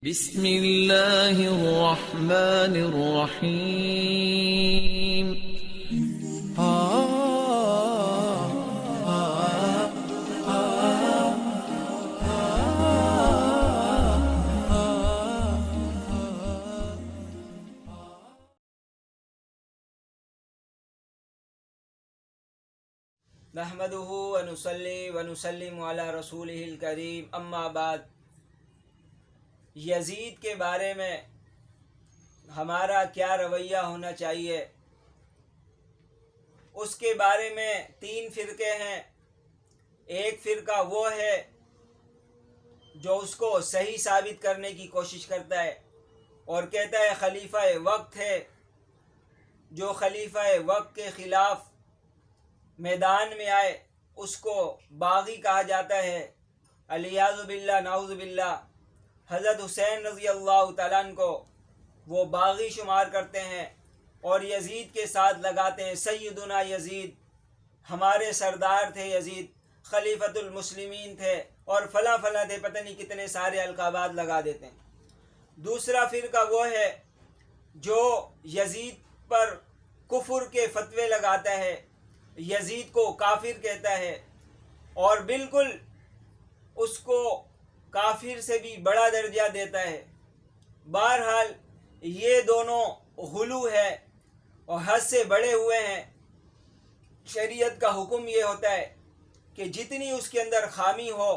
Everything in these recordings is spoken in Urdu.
بسم اللہ الرحمن الرحیم۔ نحمده ونصلي ونسلم على رسوله الکریم، اما بعد۔ یزید کے بارے میں ہمارا کیا رویہ ہونا چاہیے، اس کے بارے میں تین فرقے ہیں۔ ایک فرقہ وہ ہے جو اس کو صحیح ثابت کرنے کی کوشش کرتا ہے اور کہتا ہے خلیفہ وقت ہے، جو خلیفہ وقت کے خلاف میدان میں آئے اس کو باغی کہا جاتا ہے، علیاذ باللہ نعوذ باللہ۔ حضرت حسین رضی اللہ تعالیٰ عنہ کو وہ باغی شمار کرتے ہیں اور یزید کے ساتھ لگاتے ہیں سیدنا یزید، ہمارے سردار تھے یزید، خلیفۃ المسلمین تھے اور فلاں فلاں تھے، پتہ نہیں کتنے سارے القابات لگا دیتے ہیں۔ دوسرا فرقہ وہ ہے جو یزید پر کفر کے فتوے لگاتا ہے، یزید کو کافر کہتا ہے اور بالکل اس کو کافر سے بھی بڑا درجہ دیتا ہے۔ بہرحال یہ دونوں غلو ہے اور حد سے بڑے ہوئے ہیں۔ شریعت کا حکم یہ ہوتا ہے کہ جتنی اس کے اندر خامی ہو،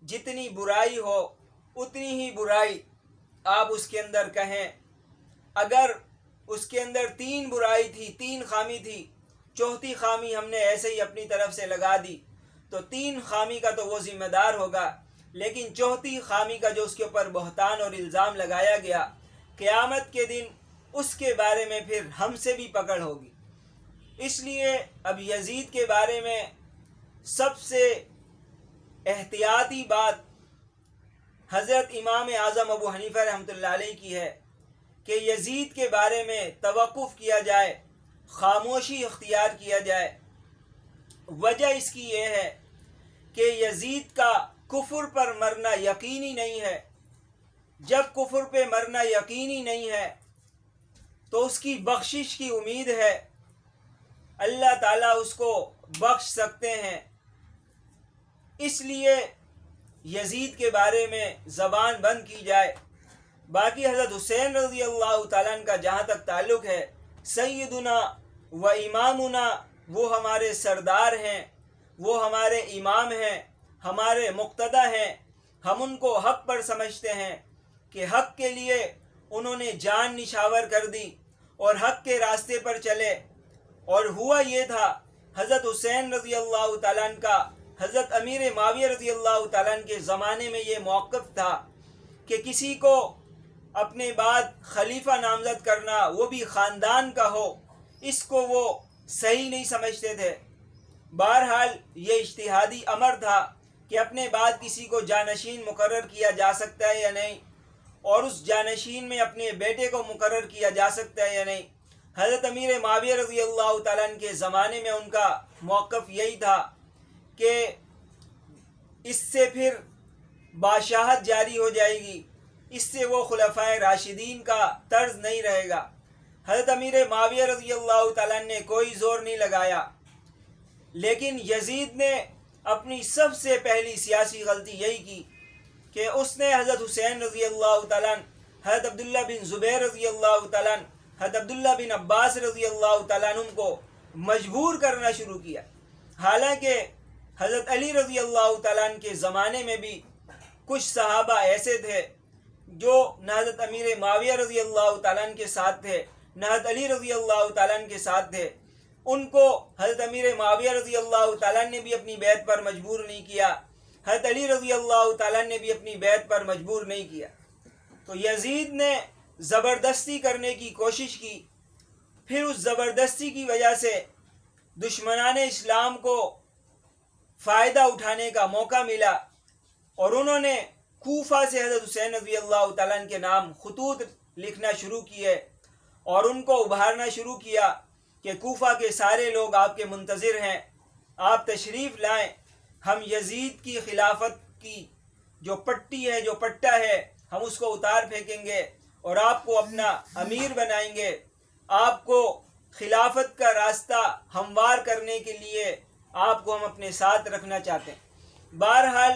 جتنی برائی ہو، اتنی ہی برائی آپ اس کے اندر کہیں۔ اگر اس کے اندر 3 برائی تھی، 3 خامی تھی، چوتھی خامی ہم نے ایسے ہی اپنی طرف سے لگا دی تو 3 خامی کا تو وہ ذمہ دار ہوگا، لیکن چوتھی خامی کا جو اس کے اوپر بہتان اور الزام لگایا گیا، قیامت کے دن اس کے بارے میں پھر ہم سے بھی پکڑ ہوگی۔ اس لیے اب یزید کے بارے میں سب سے احتیاطی بات حضرت امام اعظم ابو حنیفہ رحمۃ اللہ علیہ کی ہے کہ یزید کے بارے میں توقف کیا جائے، خاموشی اختیار کیا جائے۔ وجہ اس کی یہ ہے کہ یزید کا کفر پر مرنا یقینی نہیں ہے۔ جب کفر پہ مرنا یقینی نہیں ہے تو اس کی بخشش کی امید ہے، اللہ تعالیٰ اس کو بخش سکتے ہیں۔ اس لیے یزید کے بارے میں زبان بند کی جائے۔ باقی حضرت حسین رضی اللہ تعالیٰ عنہ کا جہاں تک تعلق ہے، سیدنا و امامنا، وہ ہمارے سردار ہیں، وہ ہمارے امام ہیں، ہمارے مقتدی ہیں۔ ہم ان کو حق پر سمجھتے ہیں کہ حق کے لیے انہوں نے جان نشاور کر دی اور حق کے راستے پر چلے۔ اور ہوا یہ تھا، حضرت حسین رضی اللہ تعالیٰ عنہ کا حضرت امیر معاویہ رضی اللہ تعالیٰ عنہ کے زمانے میں یہ موقف تھا کہ کسی کو اپنے بعد خلیفہ نامزد کرنا، وہ بھی خاندان کا ہو، اس کو وہ صحیح نہیں سمجھتے تھے۔ بہرحال یہ اجتہادی امر تھا کہ اپنے بعد کسی کو جانشین مقرر کیا جا سکتا ہے یا نہیں، اور اس جانشین میں اپنے بیٹے کو مقرر کیا جا سکتا ہے یا نہیں۔ حضرت امیر معاویہ رضی اللہ تعالیٰ عنہ کے زمانے میں ان کا موقف یہی تھا کہ اس سے پھر بادشاہت جاری ہو جائے گی، اس سے وہ خلفائے راشدین کا طرز نہیں رہے گا۔ حضرت امیر معاویہ رضی اللہ تعالیٰ عنہ نے کوئی زور نہیں لگایا، لیکن یزید نے اپنی سب سے پہلی سیاسی غلطی یہی کی کہ اس نے حضرت حسین رضی اللہ تعالیٰ عنہ، حضرت عبداللہ بن زبیر رضی اللہ تعالیٰ عنہ، حضرت عبداللہ بن عباس رضی اللہ تعالیٰ عنہ کو مجبور کرنا شروع کیا۔ حالانکہ حضرت علی رضی اللہ تعالیٰ عنہ کے زمانے میں بھی کچھ صحابہ ایسے تھے جو نہ حضرت امیر معاویہ رضی اللہ تعالیٰ عنہ کے ساتھ تھے، نہ حضرت علی رضی اللہ تعالیٰ عنہ کے ساتھ تھے۔ ان کو حضرت امیر معاویہ رضی اللہ تعالیٰ نے بھی اپنی بیعت پر مجبور نہیں کیا، حضرت علی رضی اللہ تعالیٰ نے بھی اپنی بیعت پر مجبور نہیں کیا۔ تو یزید نے زبردستی کرنے کی کوشش کی، پھر اس زبردستی کی وجہ سے دشمنان اسلام کو فائدہ اٹھانے کا موقع ملا اور انہوں نے کوفہ سے حضرت حسین رضی اللہ تعالیٰ عنہ کے نام خطوط لکھنا شروع کیے اور ان کو ابھارنا شروع کیا کہ کوفہ کے سارے لوگ آپ کے منتظر ہیں، آپ تشریف لائیں، ہم یزید کی خلافت کی جو پٹی ہے، جو پٹا ہے، ہم اس کو اتار پھینکیں گے اور آپ کو اپنا امیر بنائیں گے، آپ کو خلافت کا راستہ ہموار کرنے کے لیے آپ کو ہم اپنے ساتھ رکھنا چاہتے ہیں۔ بہرحال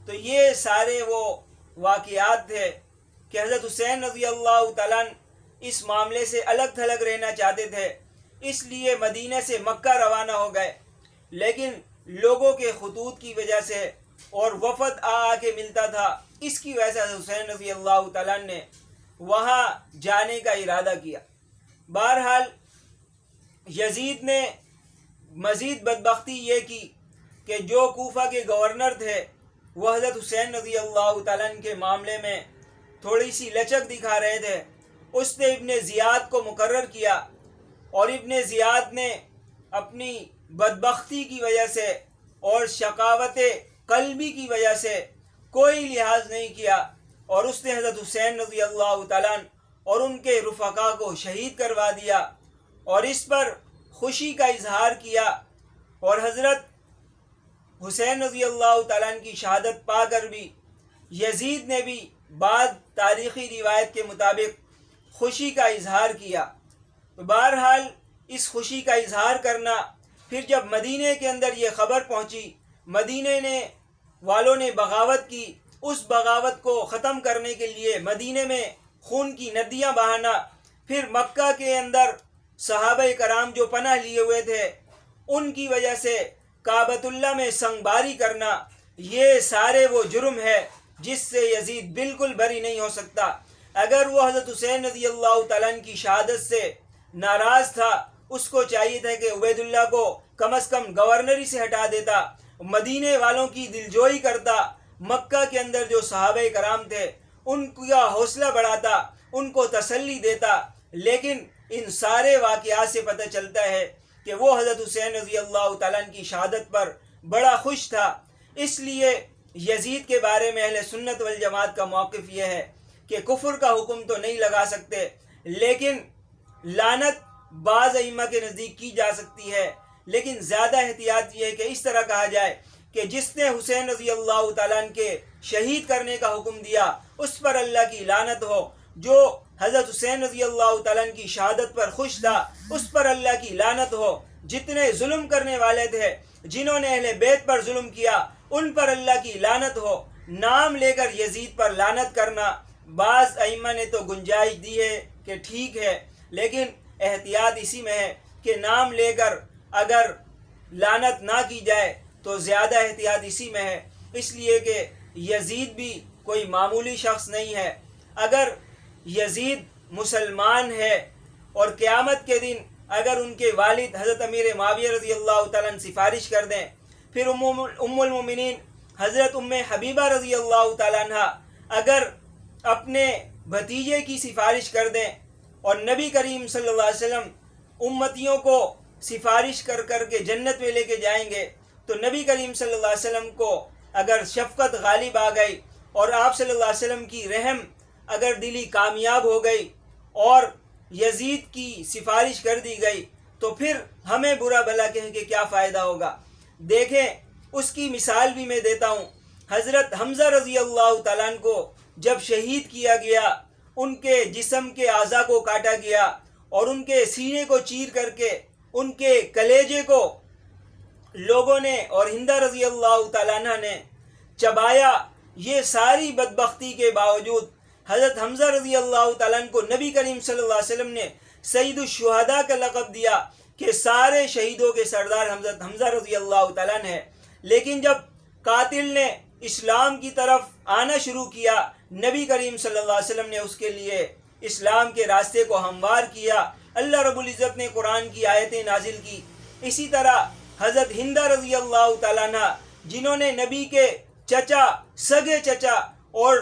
تو یہ سارے وہ واقعات تھے کہ حضرت حسین رضی اللہ تعالیٰ اس معاملے سے الگ تھلگ رہنا چاہتے تھے، اس لیے مدینہ سے مکہ روانہ ہو گئے، لیکن لوگوں کے خطوط کی وجہ سے اور وفد آ کے ملتا تھا، اس کی وجہ سے حضرت حسین رضی اللہ تعالیٰ نے وہاں جانے کا ارادہ کیا۔ بہرحال یزید نے مزید بدبختی یہ کی کہ جو کوفہ کے گورنر تھے وہ حضرت حسین رضی اللہ تعالیٰ کے معاملے میں تھوڑی سی لچک دکھا رہے تھے۔ اس نے ابن زیاد کو مقرر کیا اور ابن زیاد نے اپنی بدبختی کی وجہ سے اور شقاوت قلبی کی وجہ سے کوئی لحاظ نہیں کیا اور اس نے حضرت حسین رضی اللہ تعالیٰ اور ان کے رفقا کو شہید کروا دیا اور اس پر خوشی کا اظہار کیا، اور حضرت حسین رضی اللہ تعالیٰ کی شہادت پا کر بھی یزید نے بھی بعض تاریخی روایت کے مطابق خوشی کا اظہار کیا۔ تو بہرحال اس خوشی کا اظہار کرنا، پھر جب مدینہ کے اندر یہ خبر پہنچی، مدینہ والوں نے بغاوت کی، اس بغاوت کو ختم کرنے کے لیے مدینہ میں خون کی ندیاں بہانا، پھر مکہ کے اندر صحابہ کرام جو پناہ لیے ہوئے تھے ان کی وجہ سے کعبۃ اللہ میں سنگ باری کرنا، یہ سارے وہ جرم ہے جس سے یزید بالکل بری نہیں ہو سکتا۔ اگر وہ حضرت حسین رضی اللہ تعالیٰ کی شہادت سے ناراض تھا، اس کو چاہیے تھا کہ عبید اللہ کو کم از کم گورنری سے ہٹا دیتا، مدینے والوں کی دلجوئی کرتا، مکہ کے اندر جو صحابہ کرام تھے ان کا حوصلہ بڑھاتا، ان کو تسلی دیتا۔ لیکن ان سارے واقعات سے پتہ چلتا ہے کہ وہ حضرت حسین رضی اللہ تعالیٰ کی شہادت پر بڑا خوش تھا۔ اس لیے یزید کے بارے میں اہل سنت والجماعت کا موقف یہ ہے کہ کفر کا حکم تو نہیں لگا سکتے، لیکن لعنت بعض ائمہ کے نزدیک کی جا سکتی ہے، لیکن زیادہ احتیاط یہ ہے کہ اس طرح کہا جائے کہ جس نے حسین رضی اللہ تعالیٰ کے شہید کرنے کا حکم دیا اس پر اللہ کی لعنت ہو، جو حضرت حسین رضی اللہ تعالیٰ کی شہادت پر خوش تھا اس پر اللہ کی لعنت ہو، جتنے ظلم کرنے والے تھے، جنہوں نے اہل بیت پر ظلم کیا ان پر اللہ کی لعنت ہو۔ نام لے کر یزید پر لعنت کرنا بعض ائمہ نے تو گنجائش دی ہے کہ ٹھیک ہے، لیکن احتیاط اسی میں ہے کہ نام لے کر اگر لعنت نہ کی جائے تو زیادہ احتیاط اسی میں ہے، اس لیے کہ یزید بھی کوئی معمولی شخص نہیں ہے۔ اگر یزید مسلمان ہے اور قیامت کے دن اگر ان کے والد حضرت امیر معاویہ رضی اللہ تعالیٰ عنہ سفارش کر دیں، پھر ام المومنین حضرت ام حبیبہ رضی اللہ تعالیٰ عنہ اگر اپنے بھتیجے کی سفارش کر دیں اور نبی کریم صلی اللہ علیہ وسلم امتیوں کو سفارش کر کر کے جنت میں لے کے جائیں گے، تو نبی کریم صلی اللہ علیہ وسلم کو اگر شفقت غالب آ گئی اور آپ صلی اللہ علیہ وسلم کی رحم اگر دلی کامیاب ہو گئی اور یزید کی سفارش کر دی گئی تو پھر ہمیں برا بھلا کہیں کہ کیا فائدہ ہوگا۔ دیکھیں اس کی مثال بھی میں دیتا ہوں، حضرت حمزہ رضی اللہ تعالیٰ عنہ کو جب شہید کیا گیا، ان کے جسم کے اعضاء کو کاٹا گیا اور ان کے سینے کو چیر کر کے ان کے کلیجے کو لوگوں نے اور ہندہ رضی اللہ تعالیٰ عنہ نے چبایا، یہ ساری بدبختی کے باوجود حضرت حمزہ رضی اللہ تعالیٰ عنہ کو نبی کریم صلی اللہ علیہ وسلم نے سید الشہداء کا لقب دیا کہ سارے شہیدوں کے سردار حضرت حمزہ رضی اللہ تعالیٰ عنہ ہے۔ لیکن جب قاتل نے اسلام کی طرف آنا شروع کیا، نبی کریم صلی اللہ علیہ وسلم نے اس کے لیے اسلام کے راستے کو ہموار کیا، اللہ رب العزت نے قرآن کی آیتیں نازل کی۔ اسی طرح حضرت ہندہ رضی اللہ تعالیٰ عنہ جنہوں نے نبی کے چچا، سگے چچا اور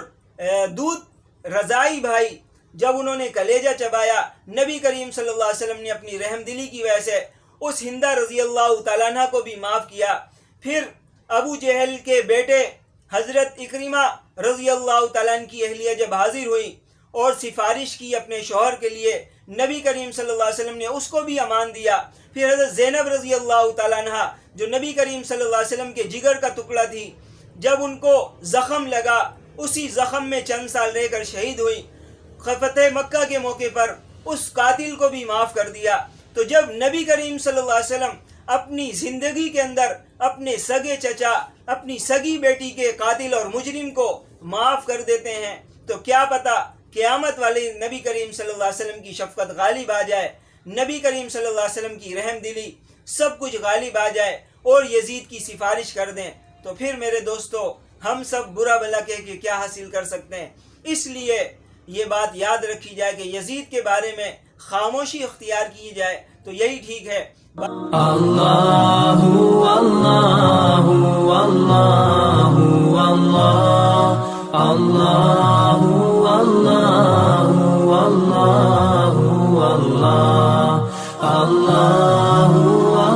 دودھ رضائی بھائی، جب انہوں نے کلیجہ چبایا، نبی کریم صلی اللہ علیہ وسلم نے اپنی رحم دلی کی وجہ سے اس ہندہ رضی اللہ تعالیٰ عنہ کو بھی معاف کیا۔ پھر ابو جہل کے بیٹے حضرت اکرمہ رضی اللہ تعالیٰ عنہ کی اہلیہ جب حاضر ہوئی اور سفارش کی اپنے شوہر کے لیے، نبی کریم صلی اللہ علیہ وسلم نے اس کو بھی امان دیا۔ پھر حضرت زینب رضی اللہ تعالیٰ عنہ جو نبی کریم صلی اللہ علیہ وسلم کے جگر کا ٹکڑا تھی، جب ان کو زخم لگا اسی زخم میں چند سال رہ کر شہید ہوئی. فتح مکہ کے موقع پر اس قاتل کو بھی معاف کر دیا. تو جب نبی کریم صلی اللہ علیہ وسلم اپنی زندگی کے اندر اپنے سگے چچا، اپنی سگی بیٹی کے قاتل اور مجرم کو معاف کر دیتے ہیں تو کیا پتہ قیامت والے نبی کریم صلی اللہ علیہ وسلم کی شفقت غالب آ جائے، نبی کریم صلی اللہ علیہ وسلم کی رحم دلی سب کچھ غالب آ جائے اور یزید کی سفارش کر دیں. تو پھر میرے دوستو ہم سب برا بھلا کہہ کے کیا حاصل کر سکتے ہیں؟ اس لیے یہ بات یاد رکھی جائے کہ یزید کے بارے میں خاموشی اختیار کی جائے تو یہی ٹھیک ہے. اللہ